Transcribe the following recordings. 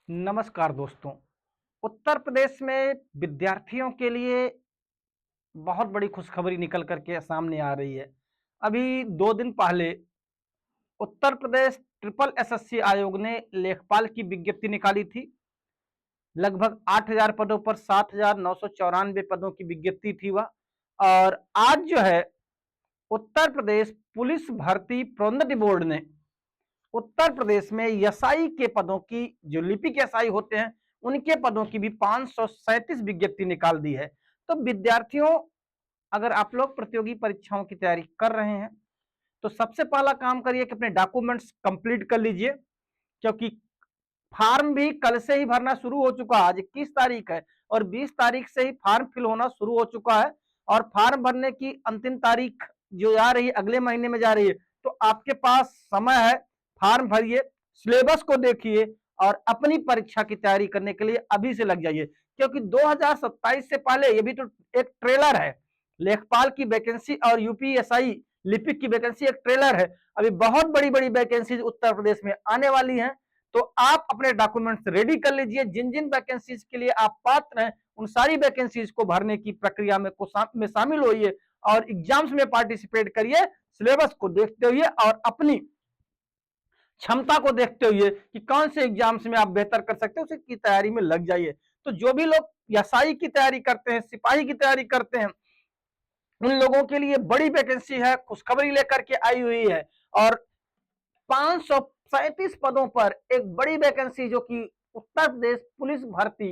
नमस्कार दोस्तों। उत्तर प्रदेश में विद्यार्थियों के लिए बहुत बड़ी खुशखबरी निकल कर के सामने आ रही है। अभी 2 दिन पहले उत्तर प्रदेश ट्रिपल एसएससी आयोग ने लेखपाल की विज्ञप्ति निकाली थी। लगभग 8,000 पदों पर 7,994 पदों की विज्ञप्ति थी वह। और आज जो है उत्तर प्रदेश पुलिस भर्ती प्रोन्नति बोर्ड ने उत्तर प्रदेश में एसआई के पदों की, जो लिपिक एसआई होते हैं, उनके पदों की भी 537 विज्ञप्ति निकाल दी है। तो विद्यार्थियों, अगर आप लोग प्रतियोगी परीक्षाओं की तैयारी कर रहे हैं तो सबसे पहला काम करिए कि अपने डॉक्यूमेंट्स कंप्लीट कर लीजिए, क्योंकि फार्म भी कल से ही भरना शुरू हो चुका है। आज 21 तारीख है और 20 तारीख से ही फार्म फिल होना शुरू हो चुका है। और फार्म भरने की अंतिम तारीख जो जा रही है अगले महीने में जा रही है, तो आपके पास समय है। फार्म भरिए, सिलेबस को देखिए और अपनी परीक्षा की तैयारी करने के लिए अभी से लग जाइए, क्योंकि 2027 से पहले ये भी तो एक ट्रेलर है। लेखपाल की वैकेंसी और यूपीएसआई लिपिक की वैकेंसी एक ट्रेलर है। अभी बहुत बड़ी बड़ी वैकेंसी उत्तर प्रदेश में आने वाली हैं। तो आप अपने डॉक्यूमेंट्स रेडी कर लीजिए। जिन जिन वैकेंसीज के लिए आप पात्र हैं, उन सारी वैकेंसीज को भरने की प्रक्रिया में शामिल होइए और एग्जाम्स में पार्टिसिपेट करिए। सिलेबस को देखते हुए और अपनी क्षमता को देखते हुए कि कौन से एग्जाम्स में आप बेहतर कर सकते हैं, उसकी तैयारी में लग जाइए। तो जो भी लोग एसआई की तैयारी करते हैं, सिपाही की तैयारी करते हैं, उन लोगों के लिए बड़ी वैकेंसी है, खुशखबरी लेकर के आई हुई है। और 537 पदों पर एक बड़ी वैकेंसी जो कि उत्तर प्रदेश पुलिस भर्ती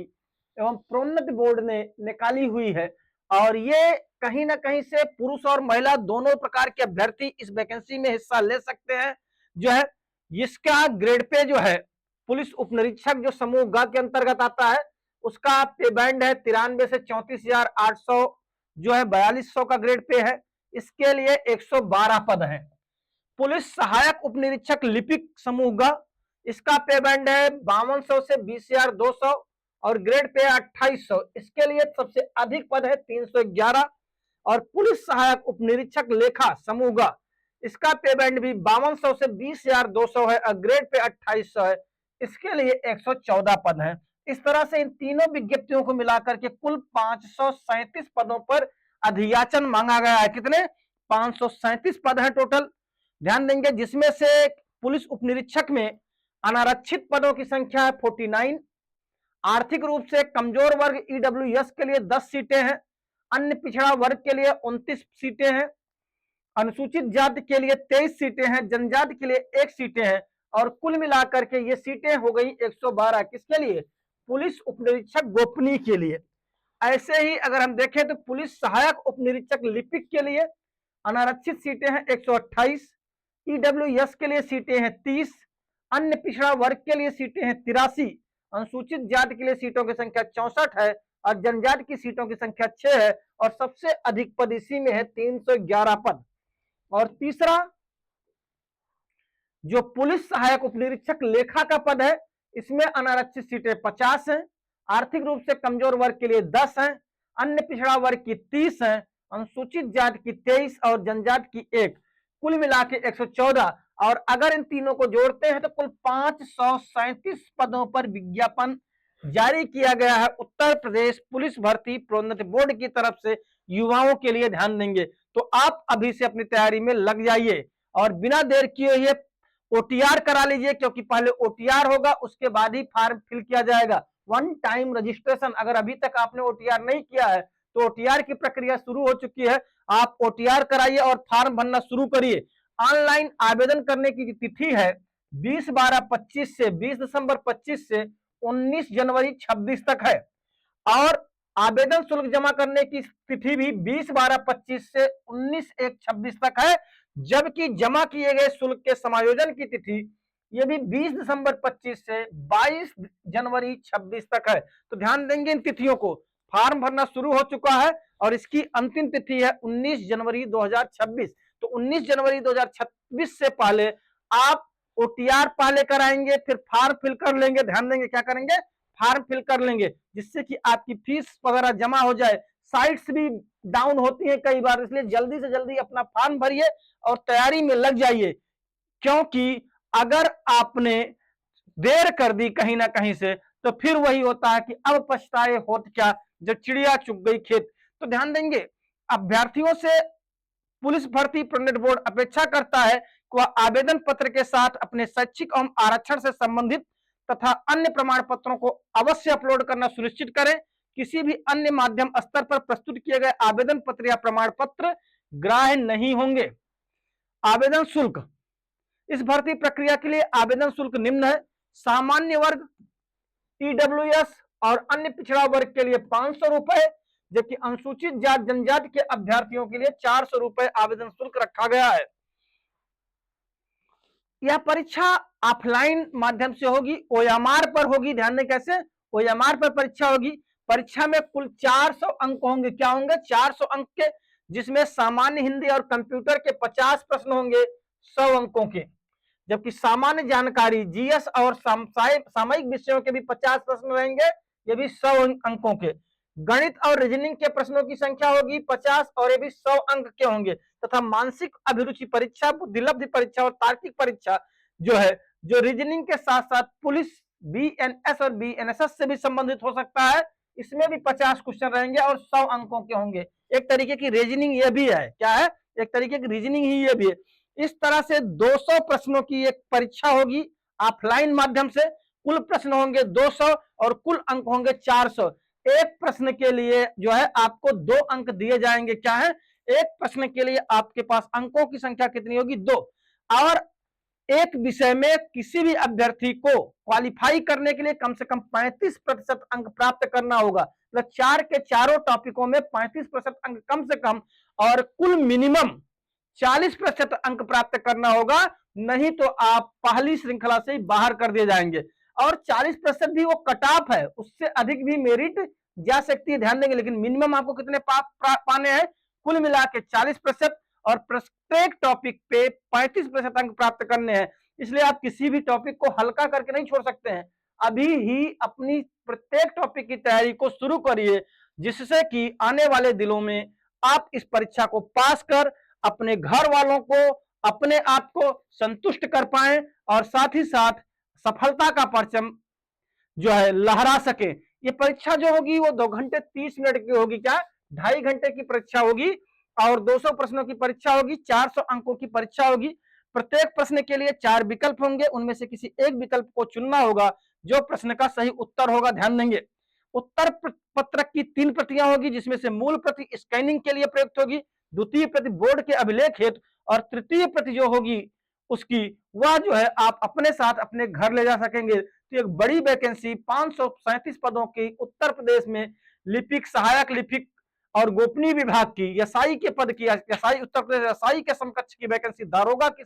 एवं प्रोन्नति बोर्ड ने निकाली हुई है। और ये कहीं ना कहीं से पुरुष और महिला दोनों प्रकार के अभ्यर्थी इस वैकेंसी में हिस्सा ले सकते हैं। जो है इसका ग्रेड पे जो है, पुलिस उपनिरीक्षक जो समूह ग के अंतर्गत आता है, उसका पे बैंड है 93 से 34,800, जो है 4200 का ग्रेड पे है। इसके लिए 112 पद हैं। पुलिस सहायक उपनिरीक्षक लिपिक समूह ग, इसका पे बैंड है 5200 से 20,200 और ग्रेड पे 2800। इसके लिए सबसे अधिक पद है 311। और पुलिस सहायक उपनिरीक्षक लेखा समूह ग, इसका पे बैंड भी 5200 से 20,200 है और ग्रेड पे 2800 है। इसके लिए 114 पद हैं। इस तरह से इन तीनों विज्ञप्तियों को मिलाकर के कुल 537 पदों पर अधियाचन मांगा गया है। कितने? 537 पद हैं टोटल। ध्यान देंगे, जिसमें से पुलिस उपनिरीक्षक में अनारक्षित पदों की संख्या है 49। आर्थिक रूप से कमजोर वर्ग ईडब्ल्यूएस के लिए 10 सीटें हैं। अन्य पिछड़ा वर्ग के लिए 29 सीटें हैं। अनुसूचित जाति के लिए 23 सीटें हैं। जनजाति के लिए 1 सीटें हैं। और कुल मिलाकर के ये सीटें हो गई 112। किसके लिए? पुलिस उपनिरीक्षक गोपनीय के लिए। ऐसे ही अगर हम देखें तो पुलिस सहायक उपनिरीक्षक लिपिक के लिए अनारक्षित सीटें हैं 128। ईडब्ल्यूएस के लिए सीटें हैं 30। अन्य पिछड़ा वर्ग के लिए सीटें हैं 83। अनुसूचित जाति के लिए सीटों की संख्या 64 है और जनजाति की सीटों की संख्या 6 है। और सबसे अधिक पद इसी में है 311 पद। और तीसरा, जो पुलिस सहायक उपनिरीक्षक लेखा का पद है, इसमें अनारक्षित सीटें 50 हैं। आर्थिक रूप से कमजोर वर्ग के लिए 10 हैं। अन्य पिछड़ा वर्ग की 30 हैं। अनुसूचित जाति की 23 और जनजाति की 1। कुल मिला के 114। और अगर इन तीनों को जोड़ते हैं तो कुल 537 पदों पर विज्ञापन जारी किया गया है उत्तर प्रदेश पुलिस भर्ती प्रोन्नति बोर्ड की तरफ से युवाओं के लिए। ध्यान देंगे तो आप अभी से अपनी तैयारी में लग जाइए और बिना देर किए हुए ओटीआर करा लीजिए, क्योंकि पहले ओटीआर होगा, उसके बाद ही फॉर्म फिल किया जाएगा। One time registration. अगर अभी तक आपने ओटीआर नहीं किया है तो ओटीआर की प्रक्रिया शुरू हो चुकी है। आप ओटीआर कराइए और फॉर्म भरना शुरू करिए। ऑनलाइन आवेदन करने की तिथि है 20/12/25 से 20 दिसंबर 25 से 19 जनवरी 26 तक है। और आवेदन शुल्क जमा करने की तिथि भी 20/12/25 से 19/1/26 तक है। जबकि जमा किए गए शुल्क के समायोजन की तिथि ये भी 20 दिसंबर 25 से 22 जनवरी 26 तक है। तो ध्यान देंगे इन तिथियों को। फॉर्म भरना शुरू हो चुका है और इसकी अंतिम तिथि है 19 जनवरी 2026। तो 19 जनवरी 2026 से पहले आप ओटीआर पहले कराएंगे, फिर फॉर्म फिल कर लेंगे। ध्यान देंगे, क्या करेंगे? फॉर्म फिल कर लेंगे, जिससे कि आपकी फीस वगैरह जमा हो जाए। साइट्स भी डाउन होती हैं कई बार, इसलिए जल्दी से जल्दी अपना फॉर्म भरिए और तैयारी में लग जाइए। क्योंकि अगर आपने देर कर दी कहीं ना कहीं से, तो फिर वही होता है कि अब पछताए होत क्या, जब चिड़िया चुग गई खेत। तो ध्यान देंगे, अभ्यर्थियों से पुलिस भर्ती प्रोन्नत बोर्ड अपेक्षा करता है कि वह आवेदन पत्र के साथ अपने शैक्षिक एवं आरक्षण से संबंधित तथा अन्य प्रमाण पत्रों को अवश्य अपलोड करना सुनिश्चित करें। किसी भी अन्य माध्यम स्तर पर प्रस्तुत किए गए आवेदन पत्र या प्रमाण पत्र ग्राह्य नहीं होंगे। आवेदन शुल्क, इस भर्ती प्रक्रिया के लिए आवेदन शुल्क निम्न है। सामान्य वर्ग, ईडब्ल्यूएस और अन्य पिछड़ा वर्ग के लिए 500 रुपए, जबकि अनुसूचित जाति जनजाति के अभ्यर्थियों के लिए 400 रुपए आवेदन शुल्क रखा गया है। यह परीक्षा ऑफलाइन माध्यम से होगी, ओएमआर पर होगी। ध्यान दें कैसे, ओएमआर पर परीक्षा होगी। परीक्षा में कुल 400 अंक होंगे। क्या होंगे? 400 अंक के, जिसमें सामान्य हिंदी और कंप्यूटर के 50 प्रश्न होंगे 100 अंकों के, जबकि सामान्य जानकारी जीएस और सामयिक विषयों के भी 50 प्रश्न रहेंगे, ये भी 100 अंकों के। गणित और रीजनिंग के प्रश्नों की संख्या होगी 50 और ये भी 100 अंक के होंगे। तथा मानसिक अभिरुचि परीक्षा, बुद्धिलब्धि परीक्षा और तार्किक परीक्षा जो है, जो रीजनिंग के साथ साथ पुलिस, बीएनएस और बीएनएसएस से भी संबंधित हो सकता है, इसमें भी 50 क्वेश्चन रहेंगे और 100 अंकों के होंगे। एक तरीके की रीजनिंग ये भी है। क्या है? एक तरीके की रीजनिंग ही ये भी है। इस तरह से 200 प्रश्नों की एक परीक्षा होगी ऑफलाइन माध्यम से। कुल प्रश्न होंगे 200 और कुल अंक होंगे 400। एक प्रश्न के लिए जो है आपको 2 अंक दिए जाएंगे। क्या है? एक प्रश्न के लिए आपके पास अंकों की संख्या कितनी होगी? 2। और एक विषय में किसी भी अभ्यर्थी को क्वालिफाई करने के लिए कम से कम 35% अंक प्राप्त करना होगा। मतलब 4 के चारों टॉपिकों में 35% अंक कम से कम, और कुल मिनिमम 40% अंक प्राप्त करना होगा, नहीं तो आप पहली श्रृंखला से ही बाहर कर दिए जाएंगे। और 40% भी वो कट ऑफ है, उससे अधिक भी मेरिट जा सकती है। ध्यान देंगे, लेकिन मिनिमम आपको कितने पाने हैं? कुल मिला के 40%, और प्रत्येक टॉपिक पे 35% अंक प्राप्त करने हैं। इसलिए आप किसी भी टॉपिक को हल्का करके नहीं छोड़ सकते हैं। अभी ही अपनी प्रत्येक टॉपिक की तैयारी को शुरू करिए, जिससे कि आने वाले दिनों में आप इस परीक्षा को पास कर अपने घर वालों को, अपने आप को संतुष्ट कर पाए, और साथ ही साथ सफलता का परचम जो है लहरा सके। ये परीक्षा जो होगी वो 2 घंटे 30 मिनट की होगी। क्या? 2.5 घंटे की परीक्षा होगी, और 200 प्रश्नों की परीक्षा होगी, 400 अंकों की परीक्षा होगी। प्रत्येक प्रश्न के लिए 4 विकल्प होंगे, उनमें से किसी एक विकल्प को चुनना होगा जो प्रश्न का सही उत्तर होगा। ध्यान देंगे, उत्तर पत्रक की 3 प्रतियां होगी, जिसमें से मूल प्रति स्कैनिंग के लिए प्रयुक्त होगी, द्वितीय प्रति बोर्ड के अभिलेख हेतु, और तृतीय प्रति जो होगी उसकी, वह जो है आप अपने साथ अपने घर ले जा सकेंगे। तो एक बड़ी वैकेंसी 537 पदों की उत्तर प्रदेश में लिपिक, सहायक लिपिक और गोपनीय विभाग की, एसआई के पद की, एसआई उत्तर प्रदेश एसआई के समकक्ष की वैकेंसी, दारोगा की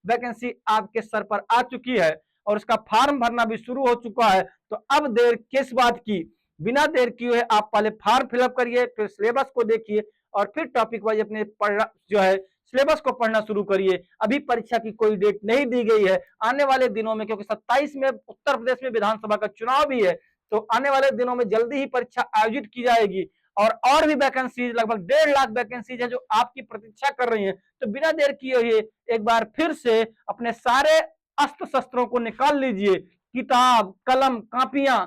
वैकेंसी आपके सर पर आ चुकी है, और उसका फॉर्म भरना भी शुरू हो चुका है। तो अब देर किस बात की? बिना देर किए हुए आप पहले फॉर्म फिलअप करिए, फिर सिलेबस को देखिए, और फिर टॉपिक वाइज अपने जो है सिलेबस को पढ़ना शुरू करिए। अभी परीक्षा की कोई डेट नहीं दी गई है। आने वाले दिनों में, क्योंकि 27 में उत्तर प्रदेश में विधानसभा का चुनाव भी है, तो आने वाले दिनों में जल्दी ही परीक्षा आयोजित की जाएगी, और भी वैकेंसीज, लगभग 1.5 लाख वैकेंसीज है जो आपकी प्रतीक्षा कर रही हैं। तो बिना देर किए हुए एक बार फिर से अपने सारे अस्त्र शस्त्रों को निकाल लीजिए, किताब, कलम, कापियां,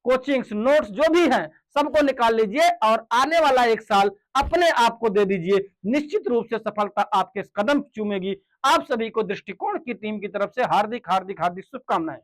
कोचिंग्स, नोट्स जो भी हैं सबको निकाल लीजिए, और आने वाला 1 साल अपने आप को दे दीजिए। निश्चित रूप से सफलता आपके कदम चूमेगी। आप सभी को दृष्टिकोण की टीम की तरफ से हार्दिक हार्दिक हार्दिक शुभकामनाएं।